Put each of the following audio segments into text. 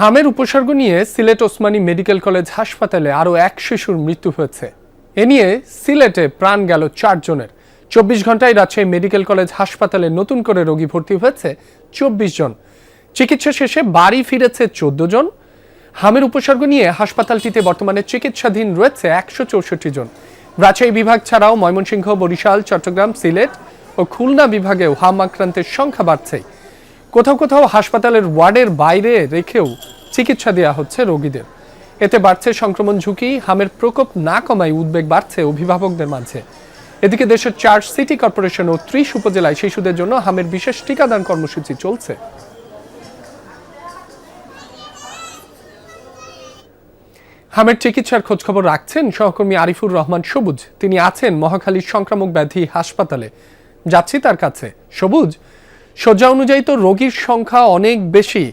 হামের উপসর্গ নিয়ে Sylhet Osmani medical college হাসপাতালে আরও এক শিশুর মৃত্যু হয়েছে। এ নিয়ে সিলেটে প্রাণ গেল 4 জনের। 24 ঘন্টায় রাজশাহী মেডিকেল কলেজ হাসপাতালে নতুন করে রোগী ভর্তি হয়েছে 24 জন। চিকিৎসা শেষে বাড়ি ফিরেছে 14 জন। হামের উপসর্গ নিয়ে হাসপাতালটিতে বর্তমানে চিকিৎসাধীন রয়েছে 164 জন। রাজশাহী বিভাগ ছাড়াও ময়মনসিংহ, বরিশাল, চট্টগ্রাম, সিলেট ও খুলনা বিভাগেও হাম আক্রান্তের সংখ্যা বাড়ছে। কোথাও কোথাও হাসপাতালের ওয়ার্ডের বাইরে রেখেও চিকিৎসা দেওয়া হচ্ছে রোগীদের। এতে বাড়ছে সংক্রমণ ঝুঁকি। হামের প্রকোপ না কমায় উদ্বেগ বাড়ছে অভিভাবকদের মাঝে। এদিকে দেশের 4 সিটি কর্পোরেশন ও 30 উপজেলায় শিশুদের জন্য হামের বিশেষ টিকাদান কর্মসূচি চলছে। হামের চিকিৎসার খোঁজখবর রাখছেন সহকর্মী আরিফুর রহমান সবুজ। তিনি আছেন মহাখালীর সংক্রামক ব্যাধি হাসপাতালে। যাচ্ছি তার কাছে। সবুজ, শয্যা অনুযায়ী তো রোগীর সংখ্যা অনেক বেশি,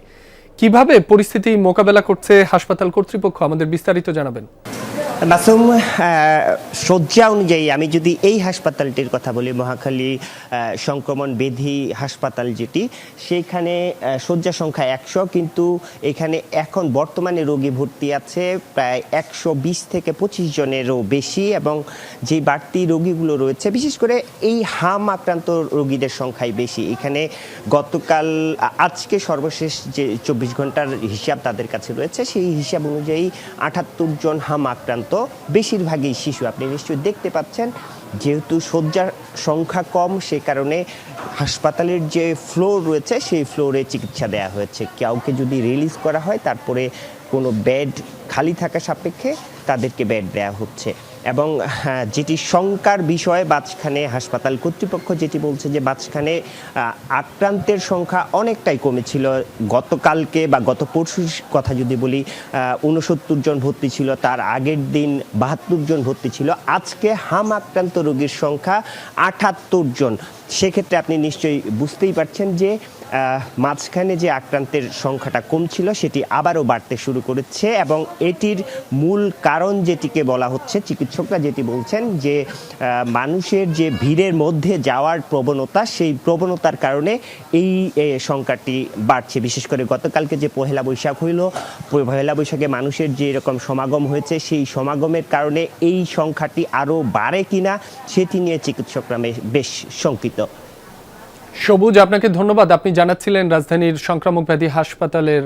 কিভাবে পরিস্থিতি মোকাবেলা করছে হাসপাতাল কর্তৃপক্ষ, আমাদের বিস্তারিত জানাবেন। মাসুম, শয্যা অনুযায়ী আমি যদি এই হাসপাতালটির কথা বলি, মহাখালী সংক্রমণ ব্যাধি হাসপাতাল যেটি, সেইখানে শয্যা সংখ্যা 100, কিন্তু এখানে এখন বর্তমানে রোগী ভর্তি আছে প্রায় 120 থেকে 25 জনেরও বেশি। এবং যে বাড়তি রোগীগুলো রয়েছে, বিশেষ করে এই হাম আক্রান্ত রোগীদের সংখ্যাই বেশি। এখানে গতকাল আজকে সর্বশেষ যে 24 ঘন্টার হিসাব তাদের কাছে রয়েছে, সেই হিসাব অনুযায়ী 78 জন হাম আক্রান্ত, বেশিরভাগই শিশু। আপনি নিশ্চয়ই দেখতে পাচ্ছেন, যেহেতু শয্যার সংখ্যা কম, সে কারণে হাসপাতালের যে ফ্লোর রয়েছে সেই ফ্লোরে চিকিৎসা দেওয়া হয়েছে। কাউকে যদি রিলিজ করা হয়, তারপরে কোনো বেড খালি থাকা সাপেক্ষে তাদেরকে বেড দেওয়া হচ্ছে। এবং যেটি শঙ্কার বিষয়, মাঝখানে হাসপাতাল কর্তৃপক্ষ যেটি বলছে যে মাঝখানে আক্রান্তের সংখ্যা অনেকটাই কমেছিল। গতকালকে বা গত পরশুর কথা যদি বলি, 69 জন ভর্তি ছিল, তার আগের দিন 72 জন ভর্তি ছিল। আজকে হাম আক্রান্ত রোগীর সংখ্যা 78 জন। সেক্ষেত্রে আপনি নিশ্চয়ই বুঝতেই পারছেন যে মাঝখানে যে আক্রান্তের সংখ্যাটা কম ছিল, সেটি আবারও বাড়তে শুরু করেছে। এবং এটির মূল কারণ যেটিকে বলা হচ্ছে, চিকিৎসকরা যেটি বলছেন যে মানুষের যে ভিড়ের মধ্যে যাওয়ার প্রবণতা, সেই প্রবণতার কারণে এই সংখ্যাটি বাড়ছে। বিশেষ করে গতকালকে যে পহেলা বৈশাখ হইল, পহেলা বৈশাখে মানুষের যে এরকম সমাগম হয়েছে, সেই সমাগমের কারণে এই সংখ্যাটি আরও বাড়ে কিনা সেটি নিয়ে চিকিৎসকরা বেশ শঙ্কিত। সবুজ, আপনাকে ধন্যবাদ। আপনি জানাচ্ছিলেন রাজধানীর সংক্রামক ব্যাধি হাসপাতালের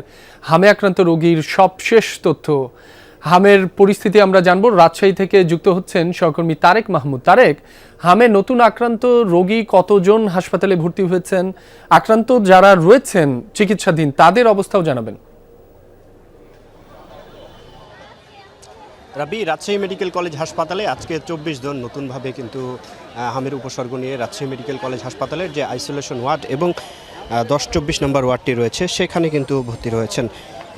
হামে আক্রান্ত রোগীর সবশেষ তথ্য। হামের পরিস্থিতি আমরা জানবো। রাজশাহী থেকে যুক্ত হচ্ছেন সহকর্মী তারেক মাহমুদ। তারেক, হামে নতুন আক্রান্ত রোগী কতজন হাসপাতালে ভর্তি হয়েছেন, আক্রান্ত যারা রয়েছেন চিকিৎসাধীন তাদের অবস্থাও জানাবেন। রাবি, রাজশাহী মেডিকেল কলেজ হাসপাতালে আজকে 24 জন নতুনভাবে কিন্তু হামের উপসর্গ নিয়ে রাজশাহী মেডিকেল কলেজ হাসপাতালের যে আইসোলেশন ওয়ার্ড এবং 10-24 নম্বর ওয়ার্ডটি রয়েছে, সেখানে কিন্তু ভর্তি রয়েছেন।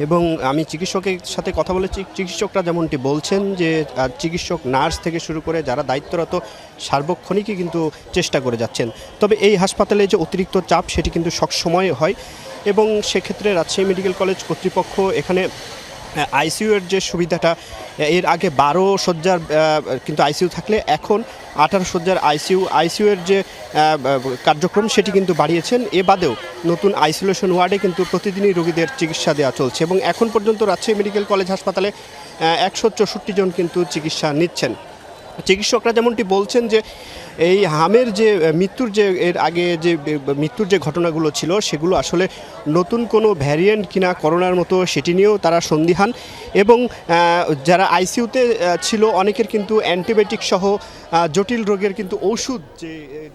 এবং আমি চিকিৎসকের সাথে কথা বলেছি, চিকিৎসকরা যেমনটি বলছেন যে চিকিৎসক, নার্স থেকে শুরু করে যারা দায়িত্বরত সার্বক্ষণিকই কিন্তু চেষ্টা করে যাচ্ছেন। তবে এই হাসপাতালে যে অতিরিক্ত চাপ, সেটি কিন্তু সবসময় হয়। এবং সেক্ষেত্রে রাজশাহী মেডিকেল কলেজ কর্তৃপক্ষ এখানে আইসিইউ এর যে সুবিধাটা, এর আগে 12 শয্যার কিন্তু আইসিইউ থাকলে এখন 18 শয্যার আইসিইউ এর যে কার্যক্রম, সেটি কিন্তু বাড়িয়েছেন। এ বাদেও নতুন আইসোলেশন ওয়ার্ডে কিন্তু প্রতিদিনই রোগীদের চিকিৎসা দেওয়া চলছে। এবং এখন পর্যন্ত রাজশাহী মেডিকেল কলেজ হাসপাতালে 164 জন কিন্তু চিকিৎসা নিচ্ছেন। চিকিৎসকরা যেমনটি বলছেন যে এই হামের যে মৃত্যুর যে এর আগে যে মৃত্যুর যে ঘটনাগুলো ছিল, সেগুলো আসলে নতুন কোনো ভ্যারিয়েন্ট কিনা করোনার মতো, সেটি নিয়েও তারা সন্দিহান। এবং যারা আইসিইউতে ছিল, অনেকের কিন্তু অ্যান্টিবায়োটিক সহ জটিল রোগের কিন্তু ওষুধ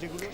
যেগুলো